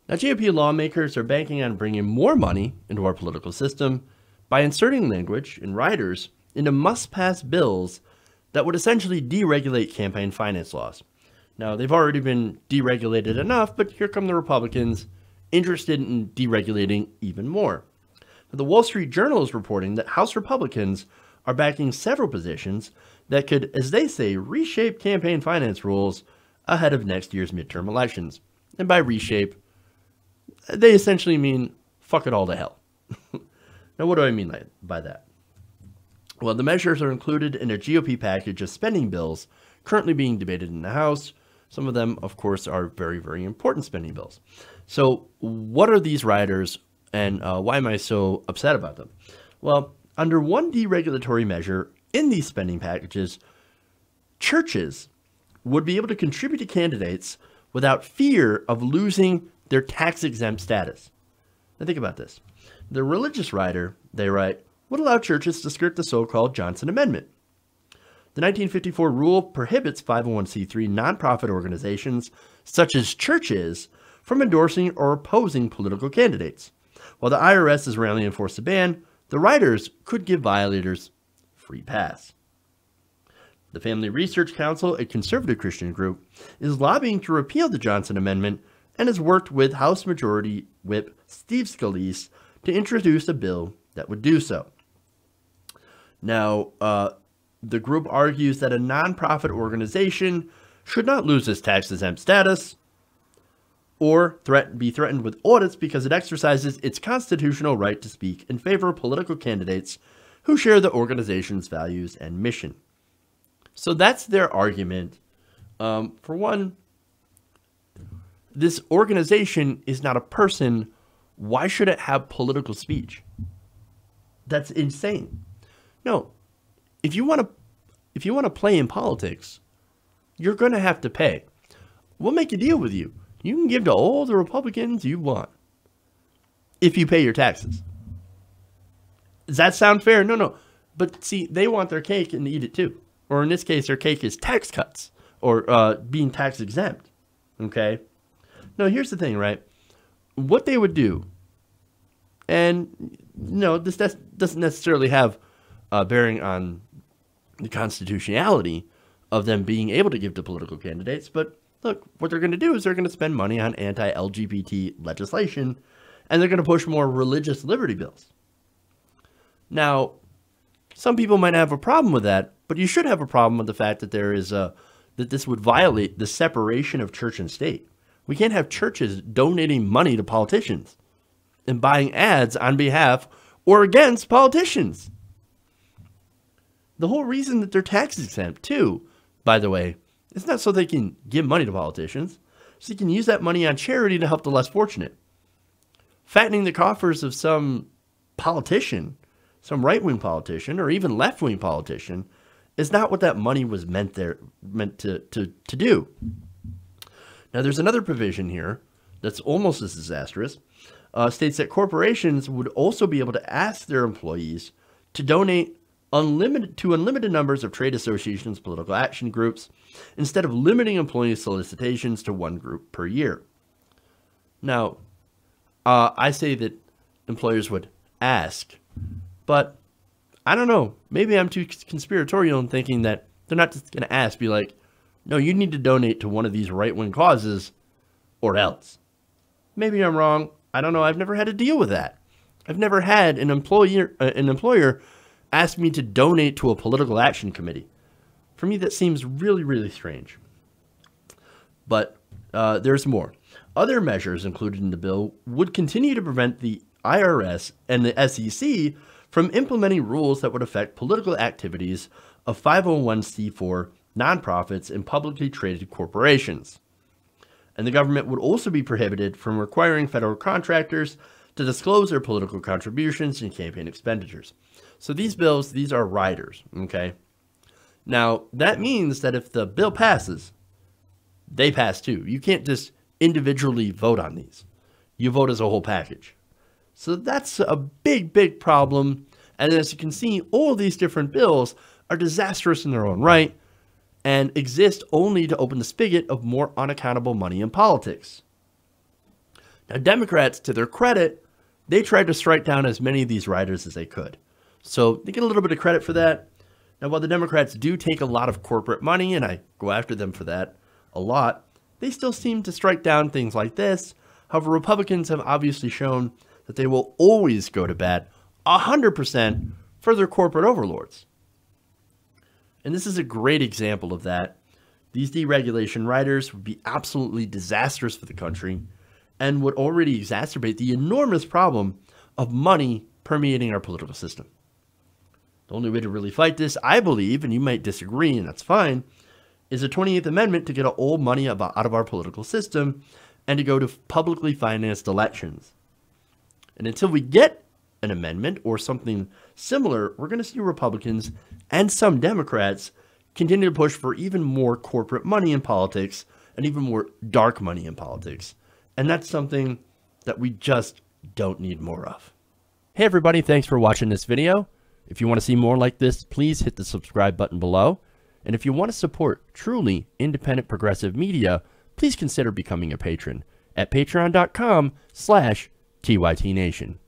Now, GOP lawmakers are banking on bringing more money into our political system by inserting language in riders into must-pass bills that would essentially deregulate campaign finance laws. Now, they've already been deregulated enough, but here come the Republicans interested in deregulating even more. The Wall Street Journal is reporting that House Republicans are backing several positions that could, as they say, reshape campaign finance rules ahead of next year's midterm elections. And by reshape, they essentially mean fuck it all to hell. Now, what do I mean by that? Well, the measures are included in a GOP package of spending bills currently being debated in the House. Some of them, of course, are very, very important spending bills. So what are these riders, and why am I so upset about them? Well, under one deregulatory measure in these spending packages, churches would be able to contribute to candidates without fear of losing their tax-exempt status. Now think about this. The religious rider, they write, would allow churches to skirt the so-called Johnson Amendment. The 1954 rule prohibits 501c3 nonprofit organizations, such as churches, from endorsing or opposing political candidates. While the IRS has rarely enforced a ban, the riders could give violators free pass. The Family Research Council, a conservative Christian group, is lobbying to repeal the Johnson Amendment and has worked with House Majority Whip Steve Scalise to introduce a bill that would do so. Now, the group argues that a nonprofit organization should not lose its tax-exempt status or be threatened with audits because it exercises its constitutional right to speak in favor of political candidates who share the organization's values and mission. So that's their argument. For one, this organization is not a person. Why should it have political speech? That's insane. No, if you want to play in politics, you're going to have to pay. We'll make a deal with you. You can give to all the Republicans you want if you pay your taxes. Does that sound fair? No. But see, they want their cake and eat it too. Or in this case, their cake is tax cuts or being tax exempt. Okay? No, here's the thing, right? What they would do, and this doesn't necessarily have bearing on the constitutionality of them being able to give to political candidates, but look, what they're going to do is they're going to spend money on anti-LGBT legislation, and they're going to push more religious liberty bills. Now, some people might have a problem with that, but you should have a problem with the fact that that this would violate the separation of church and state. We can't have churches donating money to politicians and buying ads on behalf or against politicians. The whole reason that they're tax exempt, too, by the way, is not so they can give money to politicians, so they can use that money on charity to help the less fortunate. Fattening the coffers of some politician, some right-wing politician, or even left-wing politician, is not what that money was meant to do. Now, there's another provision here that's almost as disastrous. States that corporations would also be able to ask their employees to donate unlimited numbers of trade associations, political action groups, instead of limiting employee solicitations to one group per year. Now, I say that employers would ask, but I don't know. Maybe I'm too conspiratorial in thinking that they're not just going to ask, be like, no, you need to donate to one of these right-wing causes or else. Maybe I'm wrong. I don't know. I've never had to deal with that. I've never had an employer ask me to donate to a political action committee. For me, that seems really, really strange. But there's more. Other measures included in the bill would continue to prevent the IRS and the SEC from implementing rules that would affect political activities of 501c4 nonprofits and publicly traded corporations. And the government would also be prohibited from requiring federal contractors to disclose their political contributions and campaign expenditures. So these bills, these are riders, okay? Now, that means that if the bill passes, they pass too. You can't just individually vote on these. You vote as a whole package. So that's a big, big problem. And as you can see, all these different bills are disastrous in their own right and exist only to open the spigot of more unaccountable money in politics. Now, Democrats, to their credit, they tried to strike down as many of these riders as they could. So they get a little bit of credit for that. Now, while the Democrats do take a lot of corporate money, and I go after them for that a lot, they still seem to strike down things like this. However, Republicans have obviously shown that they will always go to bat 100% for their corporate overlords. And this is a great example of that. These deregulation riders would be absolutely disastrous for the country and would already exacerbate the enormous problem of money permeating our political system. The only way to really fight this, I believe, and you might disagree, and that's fine, is the 28th Amendment to get all money out of our political system and to go to publicly financed elections. And until we get an amendment or something similar, we're going to see Republicans and some Democrats continue to push for even more corporate money in politics and even more dark money in politics. And that's something that we just don't need more of. Hey everybody, thanks for watching this video. If you want to see more like this, please hit the subscribe button below. And if you want to support truly independent progressive media, please consider becoming a patron at patreon.com/TYTNation.